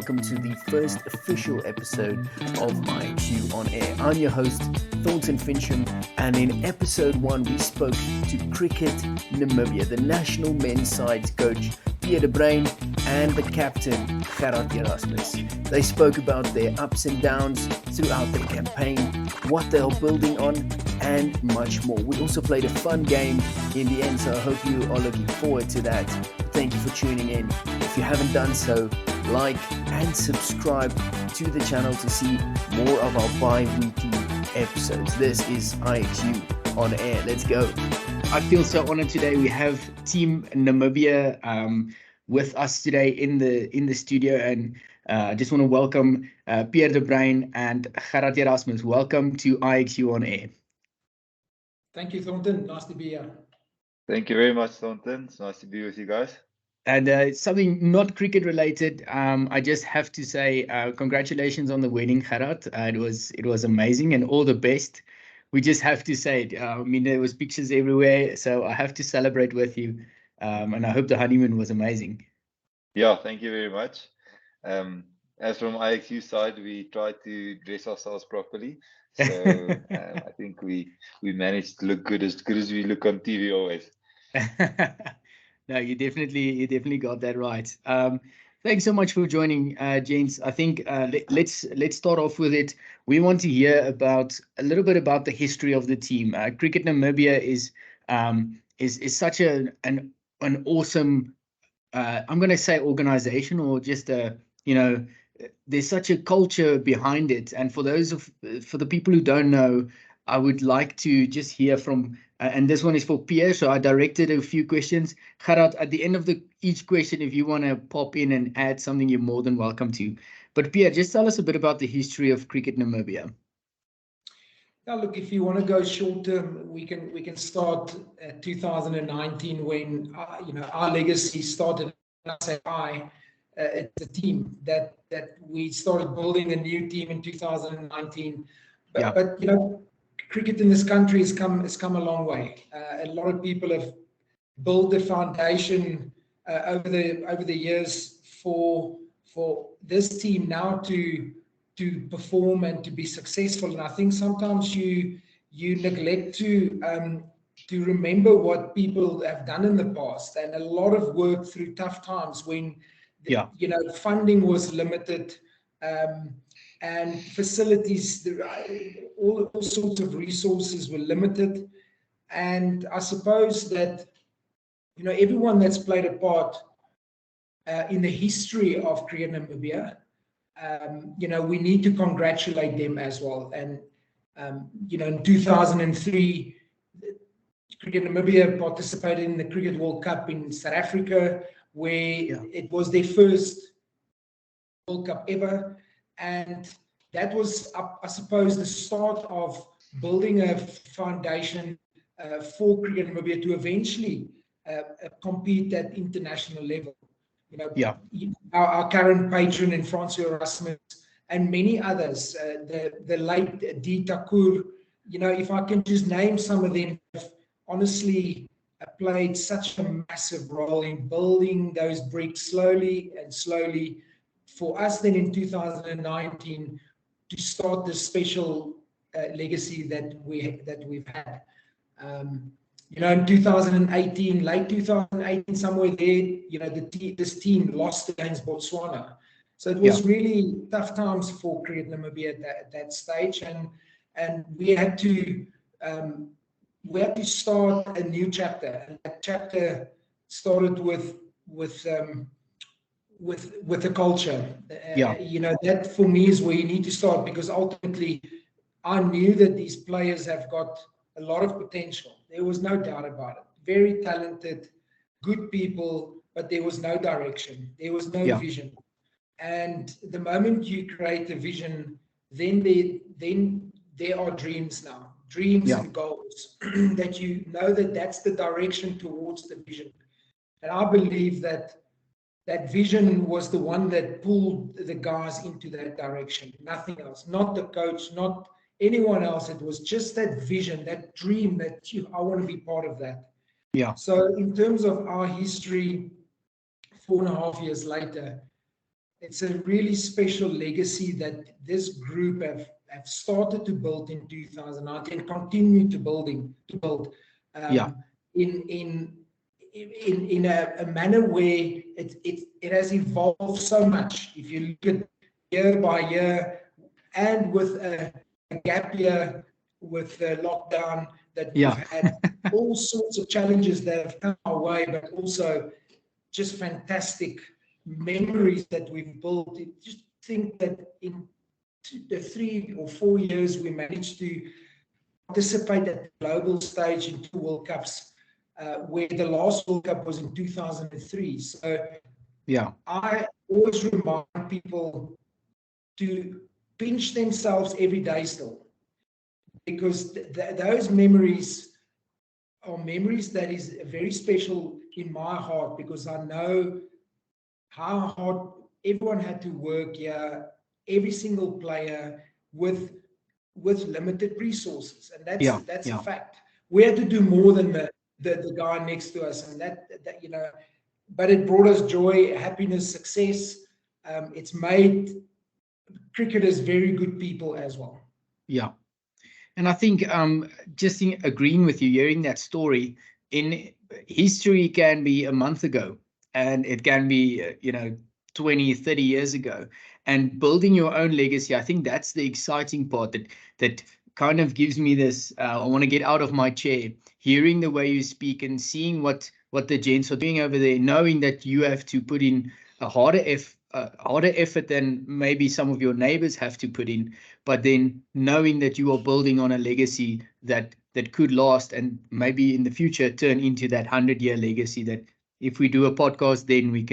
welcome to the first official episode of IXU On Air. I'm your host, Thornton Fincham, and in episode 1 we spoke to Cricket Namibia, the national men's side's coach, Pierre de Bruin, and the captain, Gerard Erasmus. They spoke about their ups and downs throughout their campaign, what they're building on, and much more. We also played a fun game in the end, so I hope you are looking forward to that. Thank you for tuning in. If you haven't done so, like and subscribe to the channel to see more of our bi-weekly episodes. This is IXU On Air. Let's go. I feel so honored today. We have Team Namibia with us today in the studio, and I just want to welcome Pierre de Bruin and Gerard Erasmus. Welcome to IXU On Air. Thank you, Thornton. Nice to be here. Thank you very much, Thornton. It's nice to be with you guys. And something not cricket related, I just have to say congratulations on the wedding, Gerard. It was amazing and all the best. We just have to say it. I mean, there was pictures everywhere, so I have to celebrate with you. And I hope the honeymoon was amazing. Yeah, thank you very much. As from IXU side, we tried to dress ourselves properly. So I think we managed to look good as we look on TV always. No, you definitely got that right. Thanks so much for joining, gents. I think let's start off with it. We want to hear a little bit about the history of the team. Cricket Namibia is such an awesome, I'm going to say organization, or just there's such a culture behind it. And for the people who don't know, I would like to just hear from, and this one is for Pierre, so I directed a few questions. Gerard, at the end of each question, if you want to pop in and add something, you're more than welcome to. But Pierre, just tell us a bit about the history of Cricket Namibia. Now, look, if you want to go short term, we can start at 2019 when our legacy started. I say it's a team that we started building a new team in 2019. But cricket in this country has come a long way. A lot of people have built the foundation over the years for this team now to perform and to be successful. And I think sometimes you neglect to remember what people have done in the past, and a lot of work through tough times when funding was limited. And facilities, all sorts of resources were limited. And I suppose that, everyone that's played a part in the history of Cricket Namibia, we need to congratulate them as well. And, in 2003, Cricket Namibia participated in the Cricket World Cup in South Africa, where it was their first World Cup ever. And that was, I suppose, the start of building a foundation for Cricket Namibia to eventually compete at international level. Our current patron in Francois Erasmus and many others, the late D. Takur, if I can just name some of them, honestly played such a massive role in building those bricks slowly for us then in 2019 to start this special legacy that we've had. In 2018, late 2018, somewhere there, this team lost against Botswana. So it was really tough times for Cricket Namibia at that stage, and we had to start a new chapter, and that chapter started with the culture. That for me is where you need to start, because ultimately I knew that these players have got a lot of potential. There was no doubt about it. Very talented, good people, but there was no direction. There was no vision. And the moment you create a vision, then there are dreams now, and goals that that's the direction towards the vision. And I believe that vision was the one that pulled the guys into that direction, nothing else, not the coach, not anyone else. It was just that vision, that dream that I want to be part of that. So in terms of our history, 4.5 years later, it's a really special legacy that this group have started to build in 2019 and continue to build Yeah. um, in in in a manner where it has evolved so much. If you look at year by year, and with a gap year with the lockdown that we've Yeah. had, all sorts of challenges that have come our way, but also just fantastic memories that we've built. Just think that in the 3 or 4 years we managed to participate at the global stage in 2 World Cups, where the last World Cup was in 2003. So Yeah. I always remind people to pinch themselves every day still, because those memories are memories that is very special in my heart, because I know how hard everyone had to work here, every single player with limited resources, and Yeah. that's a Yeah. fact. We had to do more than the guy next to us, and that but it brought us joy, happiness, success. It's made cricketers very good people as well. Yeah. And I think just agreeing with you, hearing that story, in history can be a month ago, and it can be 20, 30 years ago, and building your own legacy. I think that's the exciting part, that kind of gives me this, I want to get out of my chair, hearing the way you speak and seeing what the gents are doing over there, knowing that you have to put in a harder effort than maybe some of your neighbors have to put in, but then knowing that you are building on a legacy that could last, and maybe in the future turn into that 100-year legacy, that if we do a podcast, then we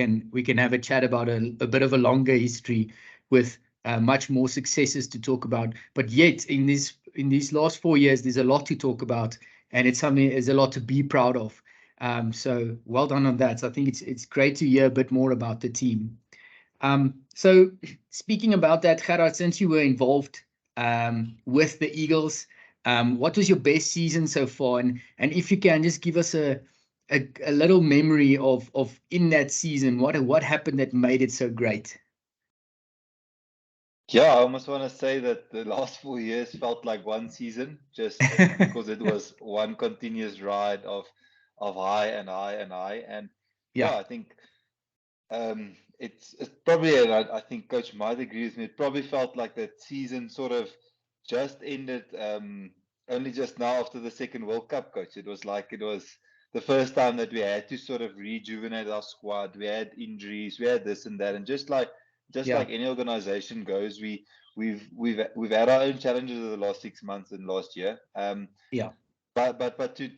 can have a chat about a bit of a longer history with much more successes to talk about. But yet in these last 4 years, there's a lot to talk about, and it's something, there's a lot to be proud of. So well done on that. So I think it's great to hear a bit more about the team. So speaking about that, Gerard, since you were involved with the Eagles, what was your best season so far? And if you can just give us a little memory of in that season, what happened that made it so great? Yeah, I almost want to say that the last 4 years felt like one season, just because it was one continuous ride of high and high and high. And yeah, Yeah, I think it's probably, and I think Coach might agree with me, it probably felt like that season sort of just ended only just now after the second World Cup, Coach. It was like it was the first time that we had to sort of rejuvenate our squad. We had injuries, we had this and that, and just yeah, like any organization goes, we've had our own challenges over the last 6 months and last year. yeah, But to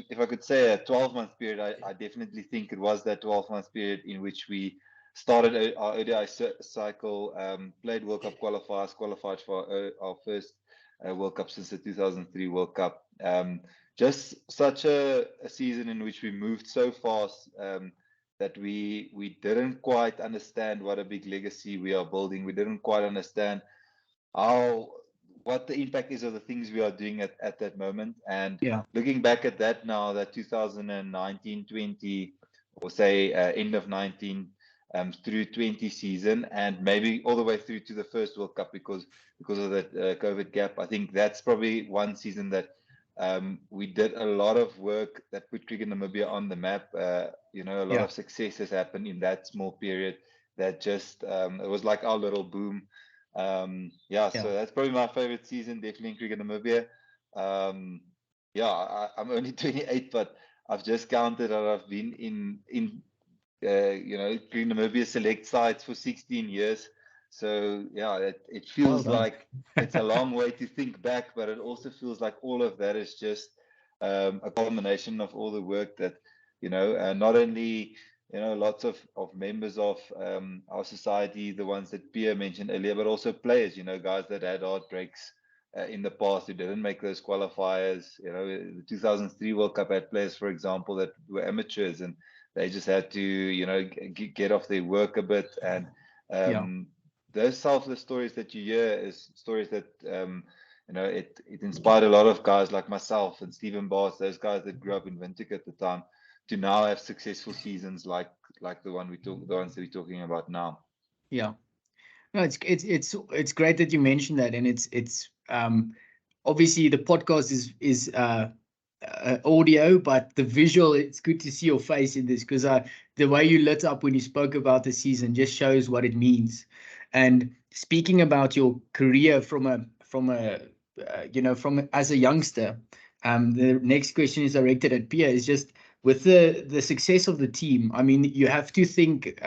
if I could say a 12-month period, I definitely think it was that 12-month period in which we started our ODI cycle, played World Cup qualifiers, qualified for our first World Cup since the 2003 World Cup. Just such a season in which we moved so fast, that we didn't quite understand what a big legacy we are building. We didn't quite understand how what the impact is of the things we are doing at that moment. And yeah, looking back at that now, that 2019-20, or say end of 19 through 20 season, and maybe all the way through to the first World Cup, because of that COVID gap, I think that's probably one season that we did a lot of work that put Cricket Namibia on the map. A lot yeah, of successes happened in that small period. That just it was like our little boom. Yeah, yeah, so that's probably my favorite season, definitely in Cricket Namibia. Yeah, I'm only 28, but I've just counted that I've been in Cricket Namibia select sides for 16 years. So yeah, it well feels done. like it's a long way to think back, but it also feels like all of that is just a culmination of all the work that not only lots of members of our society, the ones that Pia mentioned earlier, but also players, guys that had heartbreaks in the past who didn't make those qualifiers. The 2003 World Cup had players, for example, that were amateurs, and they just had to get off their work a bit. And Yeah, those selfless stories that you hear is stories that it inspired a lot of guys like myself and Stephen Bass, those guys that grew up in Windhoek at the time, to now have successful seasons like like the ones that we're talking about now. Yeah. No, it's great that you mentioned that, and it's obviously the podcast is audio, but the visual, it's good to see your face in this, because the way you lit up when you spoke about the season just shows what it means. And speaking about your career from as a youngster, the next question is directed at Pia. Is just with the success of the team. I mean, you have to think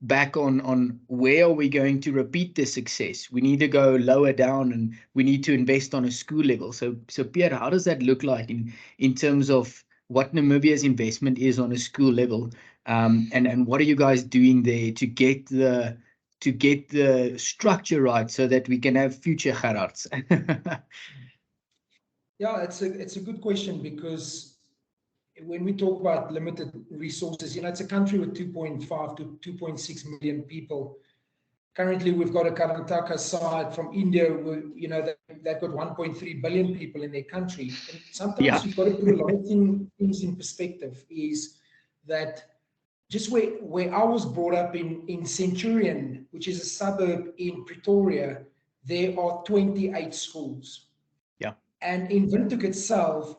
back on where are we going to repeat this success. We need to go lower down, and we need to invest on a school level. So Pierre, how does that look like in terms of what Namibia's investment is on a school level, and what are you guys doing there to get the structure right so that we can have future Gerards? Yeah, it's a good question, because when we talk about limited resources, it's a country with 2.5 to 2.6 million people. Currently, we've got a Karnataka side from India, they've got 1.3 billion people in their country. And sometimes you've got to put a lot of things in perspective, is that just where I was brought up in Centurion, which is a suburb in Pretoria, there are 28 schools. Yeah. And in Windhoek itself,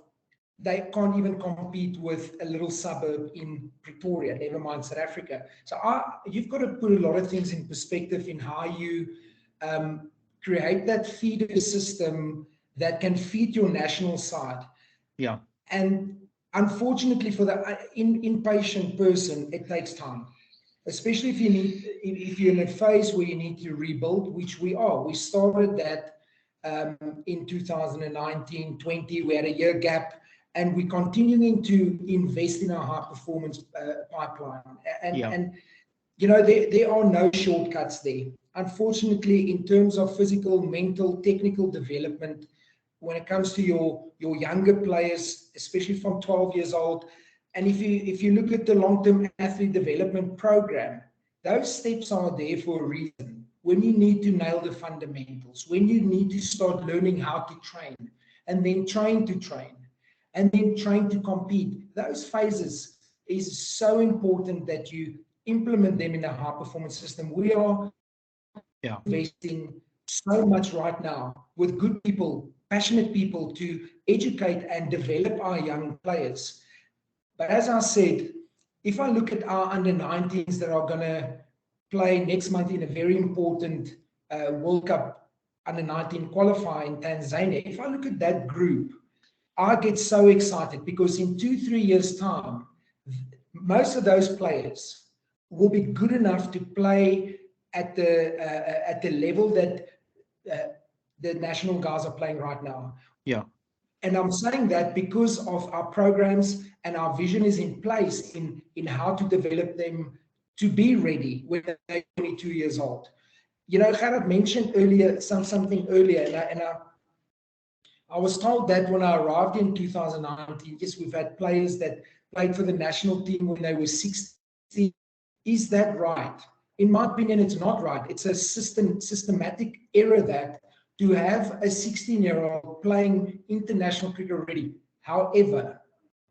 they can't even compete with a little suburb in Pretoria, never mind South Africa. So you've got to put a lot of things in perspective in how you create that feeder system that can feed your national side. Yeah. And unfortunately for the inpatient person, it takes time, especially if you're in a phase where you need to rebuild, which we are. We started that in 2019-20. We had a year gap, and we're continuing to invest in our high performance pipeline. And there are no shortcuts there. Unfortunately, in terms of physical, mental, technical development, when it comes to your younger players, especially from 12 years old, and if you look at the long-term athlete development program, those steps are there for a reason. When you need to nail the fundamentals, when you need to start learning how to train, and then trying to train, and then trying to compete, those phases is so important that you implement them in a high performance system. We are investing so much right now with good people, passionate people, to educate and develop our young players. But as I said, if I look at our under-19s that are going to play next month in a very important World Cup under-19 qualifier in Tanzania, if I look at that group, I get so excited, because in 2-3 years' time, most of those players will be good enough to play at the level that the national guys are playing right now. Yeah. And I'm saying that because of our programs and our vision is in place in how to develop them to be ready when they're 22 years old. Gerard mentioned earlier something earlier, and I was told that when I arrived in 2019, yes, we've had players that played for the national team when they were 16. Is that right? In my opinion, it's not right. It's a systematic error that to have a 16-year-old playing international cricket already. However,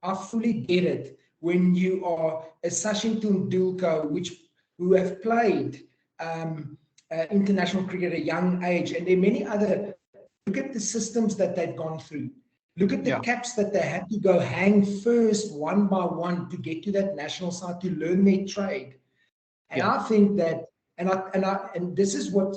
I fully get it when you are a Sachin Tendulkar, who have played international cricket at a young age, and there are many other. Look at the systems that they've gone through. Look at the caps that they had to go hang first, one by one, to get to that national side, to learn their trade. And I think that, and this is what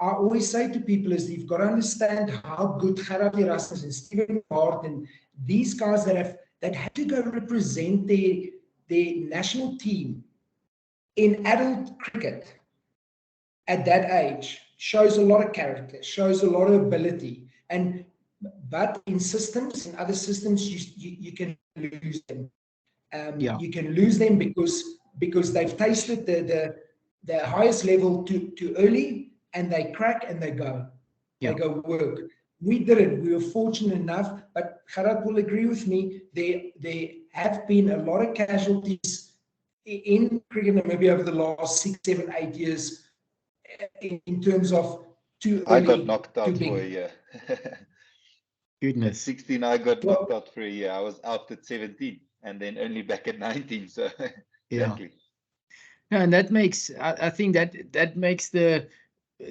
I always say to people, is you've got to understand how good Gerard Erasmus and Stephen Hart and these guys that had to go represent their national team in adult cricket at that age shows a lot of character, shows a lot of ability. But in other systems, you can lose them. You can lose them because they've tasted the highest level too early, and they crack and they go. They go work. We didn't. We were fortunate enough, but Gerard will agree with me. There have been a lot of casualties in cricket in Namibia over the last 6, 7, 8 years in terms of too early. I got knocked out for a year. Goodness. At 16, I got knocked out for a year. I was out at 17 and then only back at 19. So Yeah. Exactly. No, and that makes, I think that makes the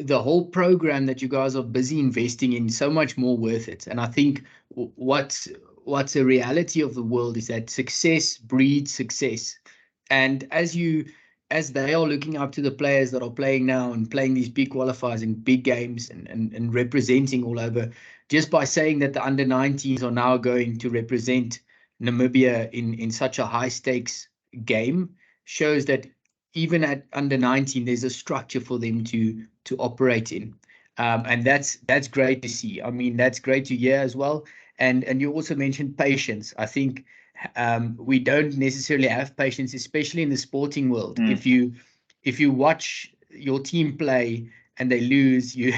whole program that you guys are busy investing in so much more worth it. And I think what's a reality of the world is that success breeds success. And as they are looking up to the players that are playing now and playing these big qualifiers and big games and representing all over, just by saying that the under 19s are now going to represent Namibia in such a high stakes game shows that even at under 19, there's a structure for them to operate in. And that's great to see. I mean, that's great to hear as well. And you also mentioned patience. I think we don't necessarily have patience, especially in the sporting world. Mm. If you watch your team play and they lose, you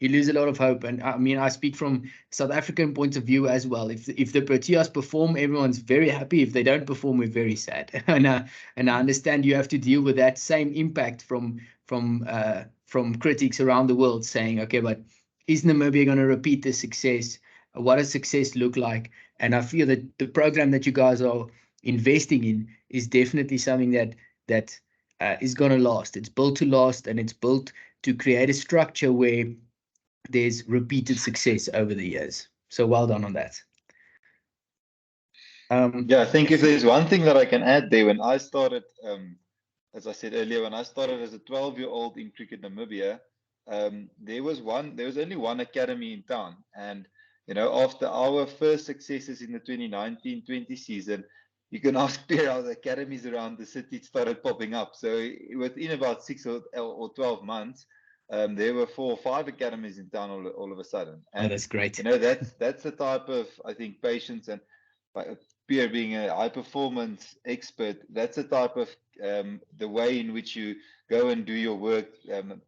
you lose a lot of hope. And I mean, I speak from South African point of view as well. If the Proteas perform, everyone's very happy. If they don't perform, we're very sad. And I understand you have to deal with that same impact from critics around the world saying, okay, but is Namibia going to repeat this success? What does success look like? And I feel that the program that you guys are investing in is definitely something that is going to last. It's built to last, and it's built to create a structure where there's repeated success over the years. So well done on that. Yeah, I think if there's one thing that I can add there, when I started, as I said earlier, when I started as a 12-year-old in Cricket Namibia, there was only one academy in town. And, after our first successes in the 2019-20 season, you can ask Pierre, the academies around the city started popping up. So within about 6 or 12 months, there were 4 or 5 academies in town all of a sudden. And, that's great. that's the type of, I think, patience and Pierre being a high performance expert, that's the type of the way in which you go and do your work,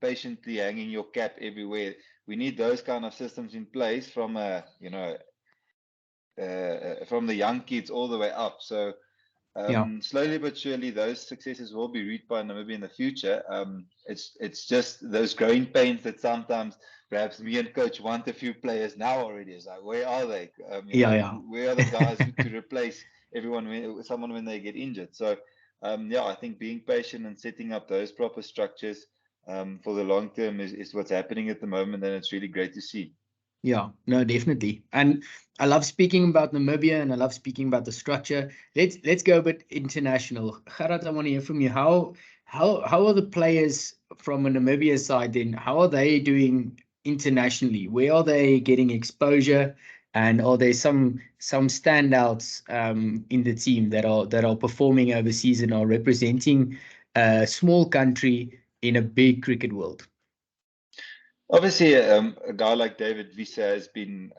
patiently hanging your cap everywhere. We need those kind of systems in place from from the young kids all the way up. So slowly but surely, those successes will be reached by Namibia in the future. It's just those growing pains that sometimes perhaps me and coach want a few players now already. It's like, where are they? Where are the guys to replace someone when they get injured? So, I think being patient and setting up those proper structures for the long term is what's happening at the moment, and it's really great to see. Yeah, no, definitely. And I love speaking about Namibia, and I love speaking about the structure. Let's go a bit international. Gerard, I want to hear from you. How are the players from a Namibia side then? How are they doing internationally? Where are they getting exposure? And are there some standouts in the team that are performing overseas and are representing a small country in a big cricket world? Obviously, a guy like David Visa has been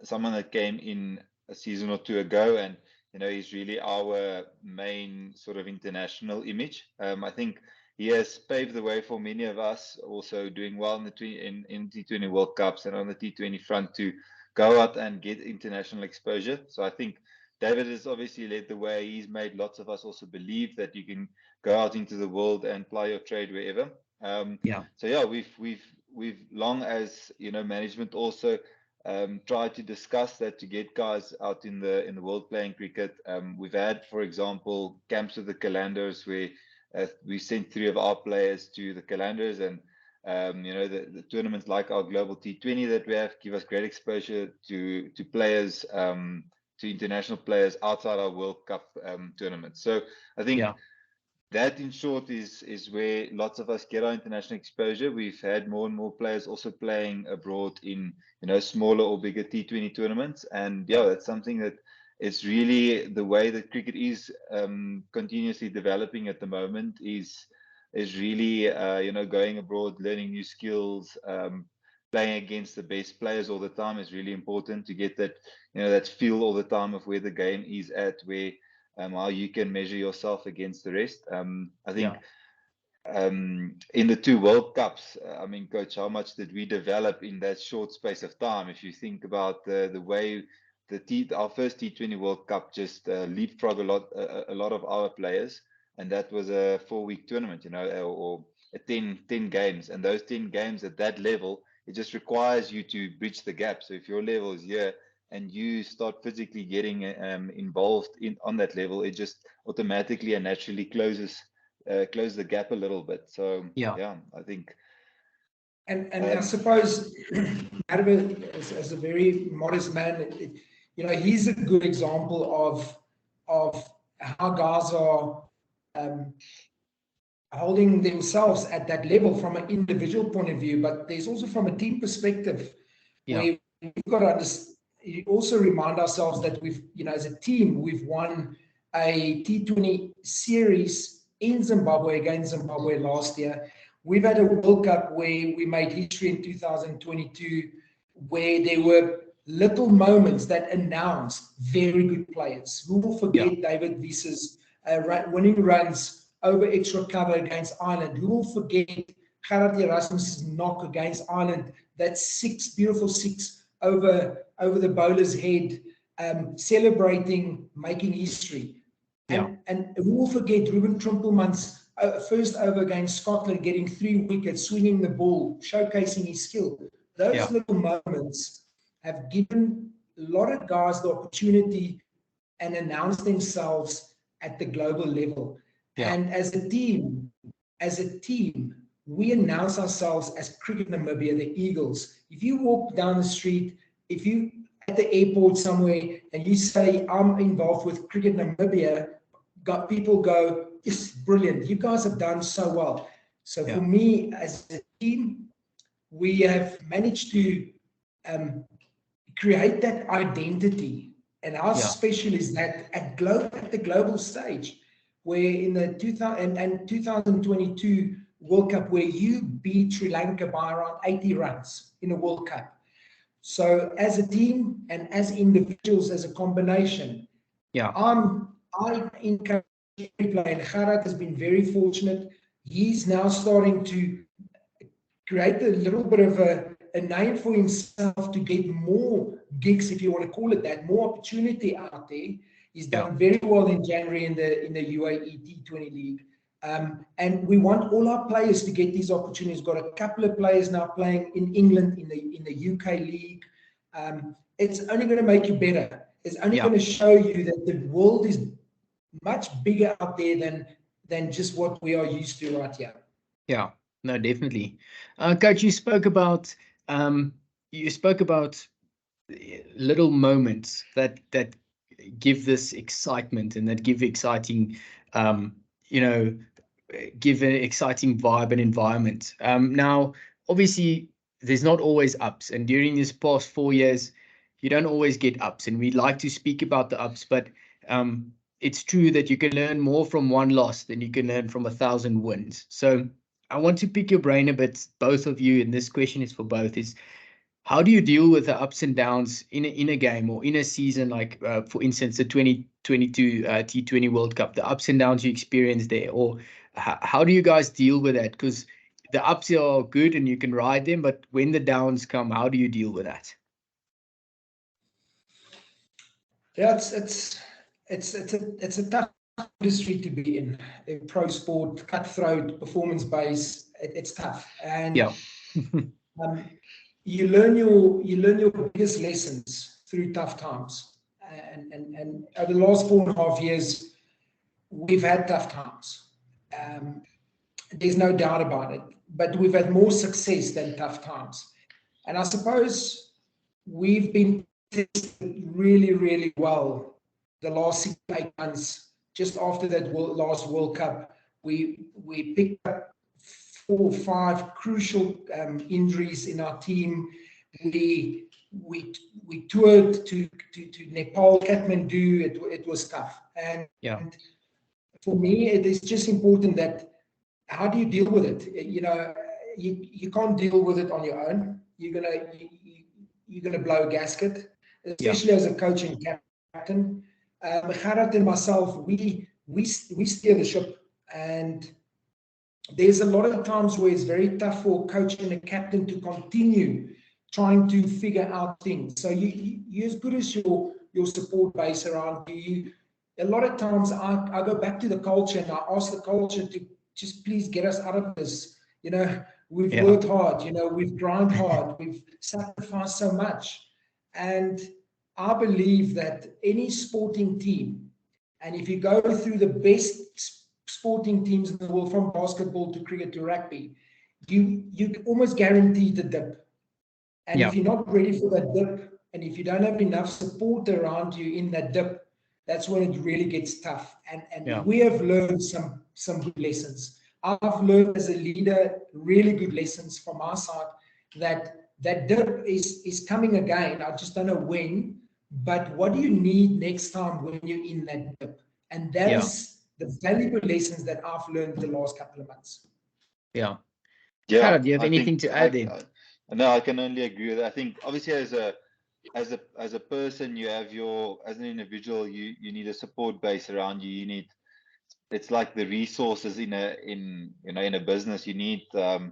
someone that came in a season or two ago, and he's really our main sort of international image. I think he has paved the way for many of us, also doing well in the in T20 World Cups and on the T20 front to go out and get international exposure. So I think David has obviously led the way. He's made lots of us also believe that you can go out into the world and ply your trade wherever. So yeah, we've long as management also tried to discuss that to get guys out in the world playing cricket. We've had, for example, camps with the Calanders where we sent 3 of our players to the Calanders, and the tournaments like our global T20 that we have give us great exposure to players, to international players outside our World Cup tournaments. So I think that, in short, is where lots of us get our international exposure. We've had more and more players also playing abroad in smaller or bigger T20 tournaments, and that's something that it's really the way that cricket is continuously developing at the moment is really going abroad, learning new skills, playing against the best players all the time is really important to get that that feel all the time of where the game is at, where how you can measure yourself against the rest. I think in the 2 World Cups, I mean, Coach, how much did we develop in that short space of time? If you think about the way our first T20 World Cup just leapfrog a lot of our players, and that was a 4-week tournament, or 10 games, and those 10 games at that level, it just requires you to bridge the gap. So if your level is here, and you start physically getting involved on that level, it just automatically and naturally closes the gap a little bit. So yeah, I think. And I suppose Maribel, as a very modest man, he's a good example of how guys are holding themselves at that level from an individual point of view, but there's also from a team perspective where we've got to also remind ourselves that we've, as a team, we've won a T20 series in Zimbabwe against Zimbabwe last year. We've had a World Cup where we made history in 2022, where there were little moments that announced very good players. Who will forget David Wies's winning runs over extra cover against Ireland? Who will forget Gerard Erasmus' knock against Ireland? That beautiful six over the bowler's head, celebrating, making history. And who will forget Ruben Trumpelmann's first over against Scotland, getting 3 wickets, swinging the ball, showcasing his skill. Those little moments have given a lot of guys the opportunity and announce themselves at the global level. And as a team, we announce ourselves as Cricket Namibia, the Eagles. If you walk down the street, if you at the airport somewhere and you say, I'm involved with Cricket Namibia, people go, it's brilliant. You guys have done so well. So for me, as a team, we have managed to create that identity. And how special is that at the global stage, where in the 2022 World Cup, where you beat Sri Lanka by around 80 runs in a World Cup. So as a team and as individuals, as a combination, I encourage every player, and Gerard has been very fortunate. He's now starting to create a little bit of a name for himself to get more gigs, if you want to call it that, more opportunity out there. He's done very well in January in the UAE T20 League. And we want all our players to get these opportunities. Got a couple of players now playing in England in the UK League. It's only going to make you better. It's only going to show you that the world is much bigger out there than just what we are used to right here. Yeah, no, definitely. Coach, you spoke about little moments that give this excitement and that give exciting, give an exciting vibe and environment. Now, obviously, there's not always ups, and during this past 4 years, you don't always get ups, and we like to speak about the ups, but it's true that you can learn more from one loss than you can learn from 1,000 wins. So I want to pick your brain a bit, both of you, and this question is for both, is how do you deal with the ups and downs in a game or in a season, like, for instance, the 2022 T20 World Cup, the ups and downs you experience there, or how do you guys deal with that? Because the ups are good and you can ride them, but when the downs come, how do you deal with that? Yeah, it's a tough industry to be in pro sport, cutthroat, performance-based. It's tough, and you learn your biggest lessons through tough times. And over the last 4.5 years, we've had tough times. There's no doubt about it. But we've had more success than tough times. And I suppose we've been tested really, really well the last 6 to 8 months. Just after that last World Cup, we picked up 4 or 5 crucial injuries in our team. We toured to Nepal, Kathmandu. It was tough. And for me, it is just important that how do you deal with it? You can't deal with it on your own. You're gonna blow a gasket, especially as a coach and captain. Gerard and myself, we steer the ship, and there's a lot of times where it's very tough for a coach and a captain to continue trying to figure out things. So you're as good as your support base around you. A lot of times I go back to the culture and I ask the culture to just please get us out of this. We've worked hard, we've grind hard, we've sacrificed so much. And I believe that any sporting team, and if you go through the best sporting teams in the world, from basketball to cricket to rugby, you almost guarantee the dip. And Yeah. if you're not ready for that dip, and if you don't have enough support around you in that dip, that's when it really gets tough. And we have learned some good lessons. I've learned as a leader really good lessons from our side, that dip is coming again. I just don't know when, but what do you need next time when you're in that dip? And that is the valuable lessons that I've learned the last couple of months. Yeah. Yeah, Gerard, do you have I anything think to add there? no, I can only agree with that. I think obviously as a person, you have as an individual, you need a support base around you. You need, it's like the resources in a business. You need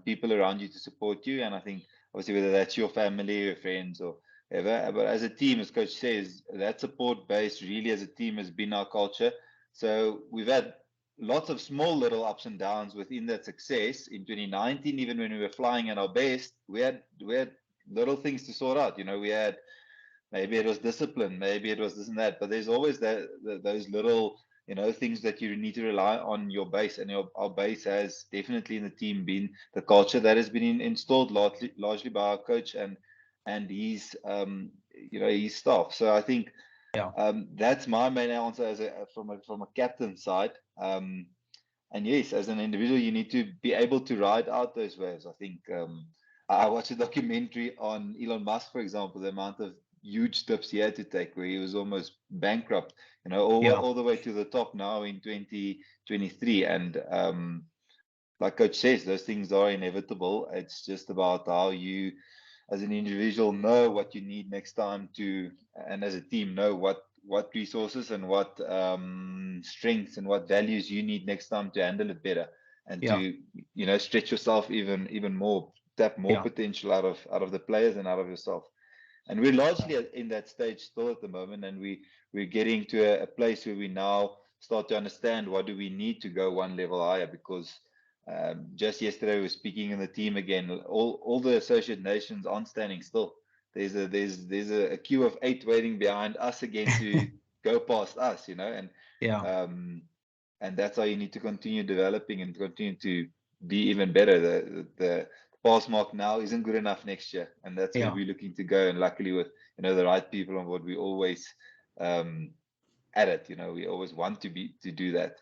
people around you to support you. And I think obviously whether that's your family, your friends, or whatever, but as a team, as coach says, that support base really as a team has been our culture. So we've had lots of small little ups and downs within that success. In 2019, even when we were flying at our best, we had little things to sort out. We had, maybe it was discipline, maybe it was this and that, but there's always those little things that you need to rely on your base. And our base has definitely in the team been the culture that has been installed largely by our coach and his his staff. So I think that's my main answer from a captain side. And yes, as an individual, you need to be able to ride out those waves. I think I watched a documentary on Elon Musk, for example, the amount of huge steps he had to take, where he was almost bankrupt, all the way to the top now in 2023. And like Coach says, those things are inevitable. It's just about how you, as an individual, know what you need next time and as a team, know what resources and what strengths and what values you need next time to handle it better, and to stretch yourself even more, tap more potential out of the players and out of yourself. And we're largely in that stage still at the moment, and we're getting to a place where we now start to understand what do we need to go one level higher, because just yesterday we were speaking in the team again. All the associate nations aren't standing still. There's a queue of 8 waiting behind us again to go past us, and that's how you need to continue developing and continue to be even better. The pass mark now isn't good enough next year, and that's where we're looking to go. And luckily, with the right people on board, we always at it. We always want to do that.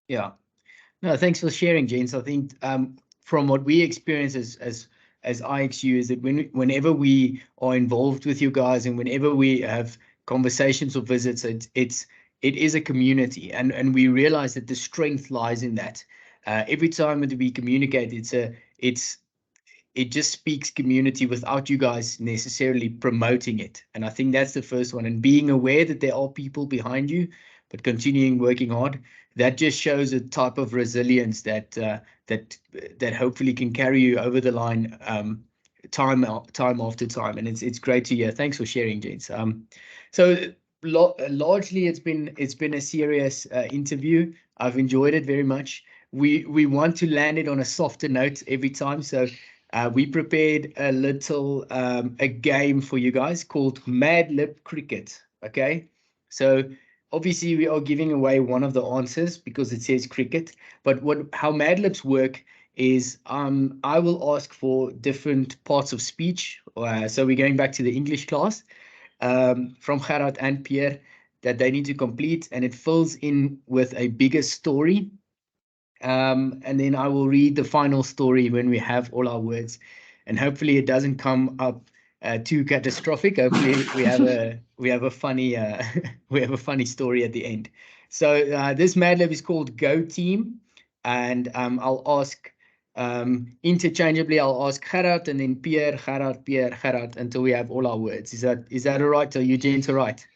Yeah. No, thanks for sharing, James. I think from what we experience as IXU is that whenever we are involved with you guys and whenever we have conversations or visits, it is a community, and we realize that the strength lies in that. Every time that we communicate, it just speaks community without you guys necessarily promoting it. And I think that's the first one. And being aware that there are people behind you, but continuing working hard, that just shows a type of resilience that hopefully can carry you over the line time after time. And it's great to hear. Thanks for sharing, James. So largely it's been a serious interview. I've enjoyed it very much. We want to land it on a softer note every time. So we prepared a little a game for you guys called Mad Lib Cricket. Okay, so obviously we are giving away one of the answers because it says cricket. But how Mad Libs work is I will ask for different parts of speech. So we're going back to the English class from Gerard and Pierre that they need to complete, and it fills in with a bigger story. And then I will read the final story when we have all our words, and hopefully it doesn't come up too catastrophic. Hopefully we have a funny we have a funny story at the end. So this Mad Lib is called Go Team, and I'll ask interchangeably. I'll ask Gerard and then Pierre, Gerard until we have all our words. Is that all right? Are you gents all right?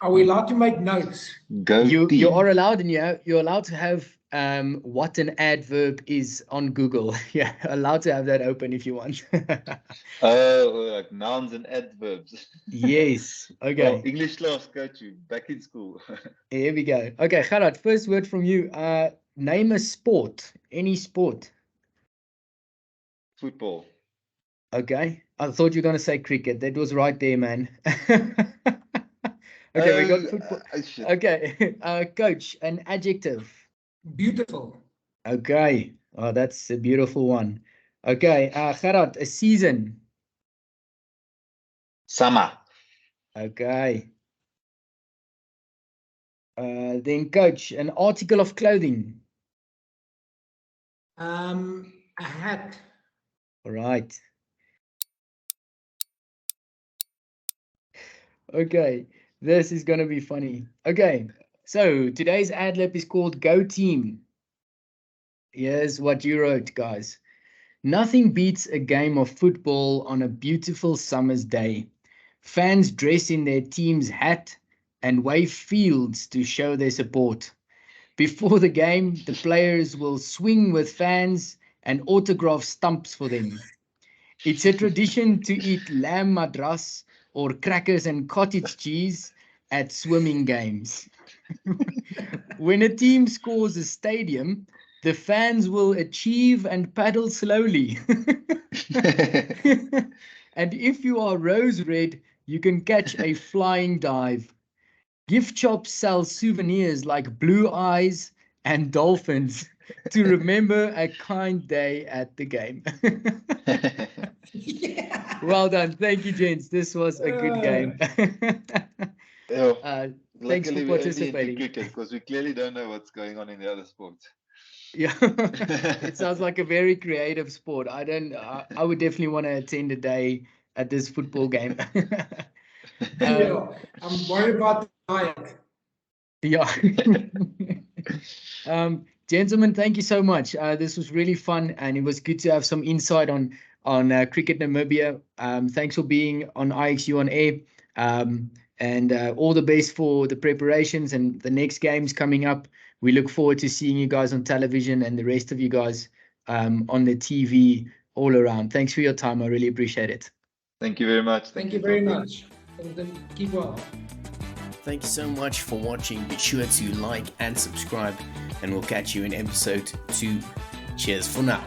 Are we allowed to make notes? You are allowed, and you're allowed to have what an adverb is on Google. Yeah, allowed to have that open if you want. Like nouns and adverbs. Yes. Okay. Well, English class, coach, you back in school. Here we go. Okay, Gerard, first word from you. Name a sport. Any sport. Football. Okay. I thought you were going to say cricket. That was right there, man. Okay, we got football. Okay, coach, an adjective. Beautiful. Okay, oh, that's a beautiful one. Okay, Gerard, a season. Summer. Okay. Then coach, an article of clothing. A hat. All right. Okay, this is going to be funny. Okay, so today's ad lib is called Go Team. Here's what you wrote, guys. Nothing beats a game of football on a beautiful summer's day. Fans dress in their team's hat and wave fields to show their support. Before the game, the players will swing with fans and autograph stumps for them. It's a tradition to eat lamb madras or crackers and cottage cheese at swimming games. When a team scores a stadium, the fans will achieve and paddle slowly. And if you are rose red, you can catch a flying dive. Gift shops sell souvenirs like blue eyes and dolphins to remember a kind day at the game. Yeah. Well done. Thank you, gents. This was a good game. Thanks for Luckily, we're only into participating. cricket because we clearly don't know what's going on in the other sports. Yeah, it sounds like a very creative sport. I would definitely want to attend a day at this football game. Yeah. I'm worried about the diet. Yeah. Gentlemen, thank you so much. This was really fun, and it was good to have some insight on Cricket Namibia. Thanks for being on IXU On Air. And all the best for the preparations and the next games coming up. We look forward to seeing you guys on television and the rest of you guys on the TV all around. Thanks for your time. I really appreciate it. Thank you very much. Thank you very much. And then keep well. Thank you so much for watching. Be sure to like and subscribe, and we'll catch you in episode 2. Cheers for now.